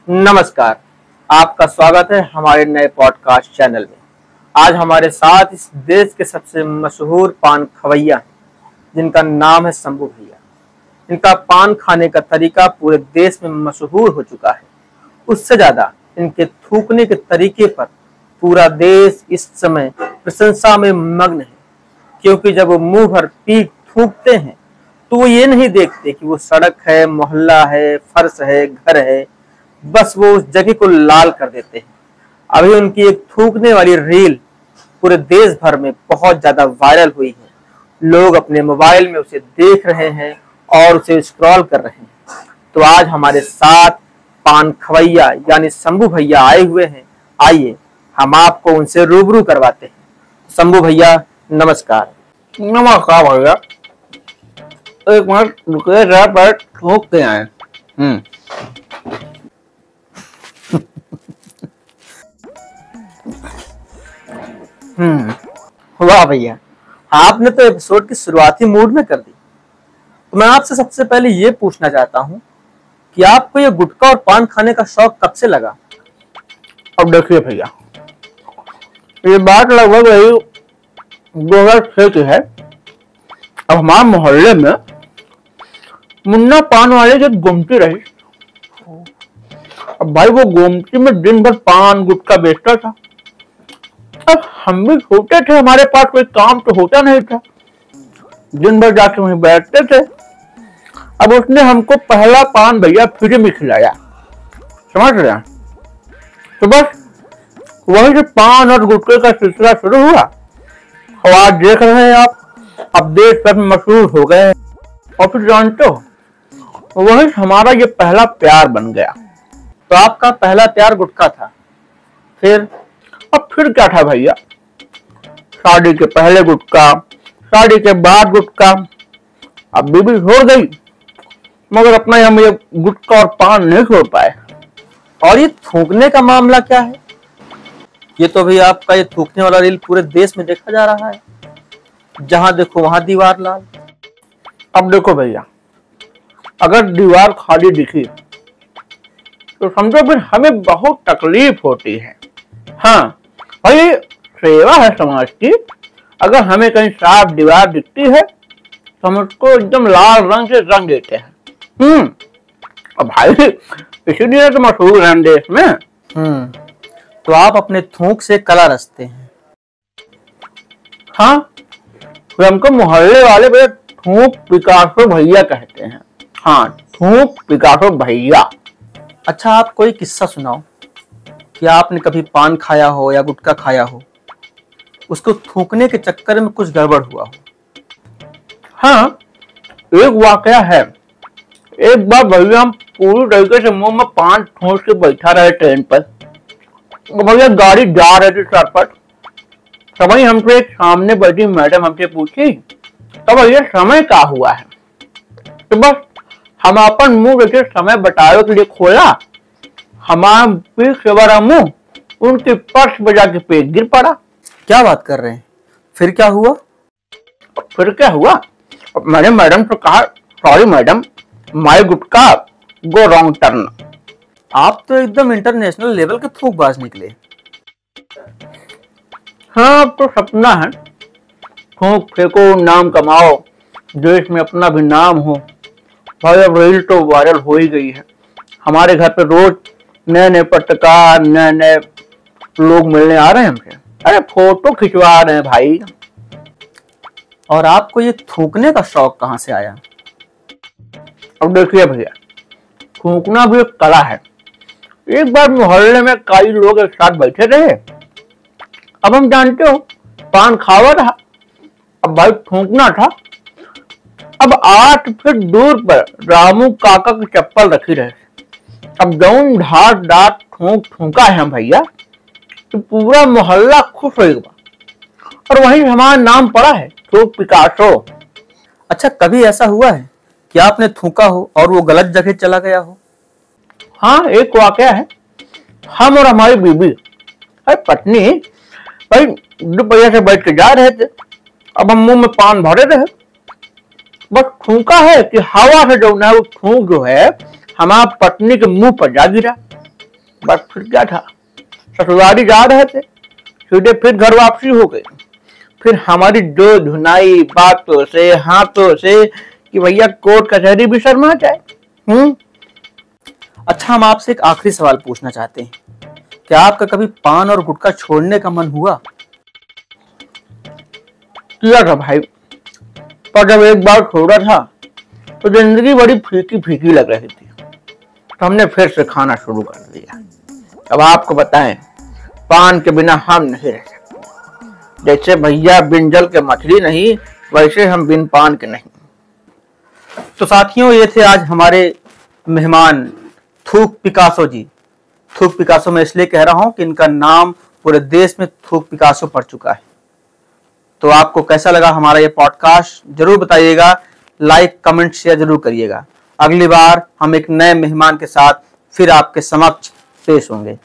नमस्कार। आपका स्वागत है हमारे नए पॉडकास्ट चैनल में। आज हमारे साथ इस देश के सबसे मशहूर पान खवैया हैं, जिनका नाम है शंभू भैया। इनका पान खाने का तरीका पूरे देश में मशहूर हो चुका है। उससे ज्यादा इनके थूकने के तरीके पर पूरा देश इस समय प्रशंसा में मग्न है, क्योंकि जब वो मुंह भर पी थूकते हैं तो वो ये नहीं देखते कि वो सड़क है, मोहल्ला है, फर्श है, घर है, बस वो उस जगह को लाल कर देते हैं। अभी उनकी एक थूकने वाली रील पूरे देश भर में बहुत ज्यादा वायरल हुई है। लोग अपने मोबाइल में उसे देख रहे हैं और उसे स्क्रॉल कर रहे हैं। तो आज हमारे साथ पान खवैया यानी शंभू भैया आए हुए हैं। आइए हम आपको उनसे रूबरू करवाते हैं। शंभू भैया नमस्कार। नमस्कार भैया, एक मिनट रुकिए, जरा पर ठोक के आए। वाह भैया, आपने तो एपिसोड की शुरुआत ही मूड में कर दी। तो मैं आपसे सबसे पहले ये पूछना चाहता हूँ कि आपको ये गुटखा और पान खाने का शौक कब से लगा? अब देखिए भैया, ये बात लगभग वही 2006 की है। अब हमारे मोहल्ले में मुन्ना पान वाले की गुमटी रही। अब भाई वो गुमटी में दिन भर पान गुटखा बेचता था। अब हम भी छोटे थे, हमारे पास कोई काम तो होता नहीं था, दिन भर जाके वहीं बैठते थे। अब उसने हमको पहला पान भैया फ्री में खिलाया, समझ रहे हैं? तो बस वही से पान और गुटखे का सिलसिला शुरू हुआ। और आज देख रहे हैं आप, अब देश भर में मशहूर हो गए। और फिर जानते हो, वही हमारा ये पहला प्यार बन गया। तो आपका पहला प्यार गुटखा था, फिर? अब फिर क्या था भैया, शादी के पहले गुटखा, शादी के बाद गुटखा, अब बीबी छोड़ गई, मगर अपना हम ये गुटखा और पान नहीं छोड़ पाए। और ये थूकने का मामला क्या है? ये तो भी आपका ये थूकने वाला रील पूरे देश में देखा जा रहा है, जहां देखो वहां दीवार लाल। अब देखो भैया, अगर दीवार खाली दिखी तो समझो फिर हमें बहुत तकलीफ होती है। हाँ भाई, सेवा है समाज की। अगर हमें कहीं साफ दीवार दिखती है तो हम उसको एकदम लाल रंग से रंग देते हैं। अब भाई इसीलिए तो मशहूर है देश में। तो आप अपने थूक से कला रचते हैं? हाँ, तो हमको मोहल्ले वाले भैया थूक पिकासो भैया कहते हैं। हाँ, थूक पिकासो भैया। अच्छा, आप कोई किस्सा सुनाओ कि आपने कभी पान खाया हो या गुटखा खाया हो, उसको थूकने के चक्कर में कुछ गड़बड़ हुआ हो। हाँ, एक वाकया है। एक बार भैया हम पूरी तरीके से मुंह में पान ठूस के बैठा रहे ट्रेन पर। भैया गाड़ी जा रही थी सरपट, समय हमसे एक सामने बैठी मैडम हमसे पूछी, तो भैया समय क्या हुआ है? तो बस हम अपन मुंह देखे समय बताने के लिए खोला, हमारा पीठ से बड़ा मुंह उनके पर्स बजा के पेट गिर पड़ा। क्या बात कर रहे हैं? फिर क्या हुआ? फिर क्या हुआ, मैंने मैडम से कहा, sorry madam, my gutkha go wrong turn. आप तो एकदम इंटरनेशनल लेवल के थूकबाज निकले। हाँ, तो सपना है, थूक फेंको, नाम कमाओ, देश में अपना भी नाम हो। भाई अब रील तो वायरल हो ही गई है। हमारे घर पे रोज नए नए पत्रकार, नए नए लोग मिलने आ रहे हैं हमसे, अरे फोटो खिंचवा रहे हैं भाई। और आपको ये थूकने का शौक कहाँ से आया? अब देखिए भैया, थूकना भी एक कला है। एक बार मोहल्ले में कई लोग एक साथ बैठे रहे। अब हम जानते हो, पान खावा रहा, अब भाई थूकना था। अब 8 फीट दूर पर रामू काका की चप्पल रखी रहे। अब जौन ढाट डाट ठूक ठूका है हम भैया, तो पूरा मोहल्ला खुश हो गया। और वहीं हमारा नाम पड़ा है, थूक पिकासो। अच्छा, कभी ऐसा हुआ है कि आपने थूका हो और वो गलत जगह चला गया हो? हाँ, एक वाकया है। हम और हमारी बीबी, अरे पत्नी, भाई दोपहर से बैठ के जा रहे थे। अब हम मुंह में पान भरे रहे, बस थूका है कि हवा से जो ना वो थूक जो है हमारा पत्नी के मुंह पर जा गिरा। बस फिर क्या था, ससुराली जा रहे थे, सीधे फिर घर वापसी हो गई। फिर हमारी जो धुनाई बातों से हाथों से कि भैया कोर्ट कचहरी भी शर्मा जाए। अच्छा, हम आपसे एक आखिरी सवाल पूछना चाहते हैं, क्या आपका कभी पान और गुटखा छोड़ने का मन हुआ? किया था भाई, पर जब एक बार छोड़ा था तो जिंदगी बड़ी फीकी फीकी लग रही थी, तो हमने फिर से खाना शुरू कर दिया। अब आपको बताएं, पान के बिना हम नहीं रह सकते। जैसे भैया बिन जल के मछली नहीं, वैसे हम बिन पान के नहीं। तो साथियों, ये थे आज हमारे मेहमान थूक पिकासो जी। थूक पिकासो मैं इसलिए कह रहा हूं कि इनका नाम पूरे देश में थूक पिकासो पड़ चुका है। तो आपको कैसा लगा हमारा ये पॉडकास्ट जरूर बताइएगा, लाइक कमेंट शेयर जरूर करिएगा। अगली बार हम एक नए मेहमान के साथ फिर आपके समक्ष पेश होंगे।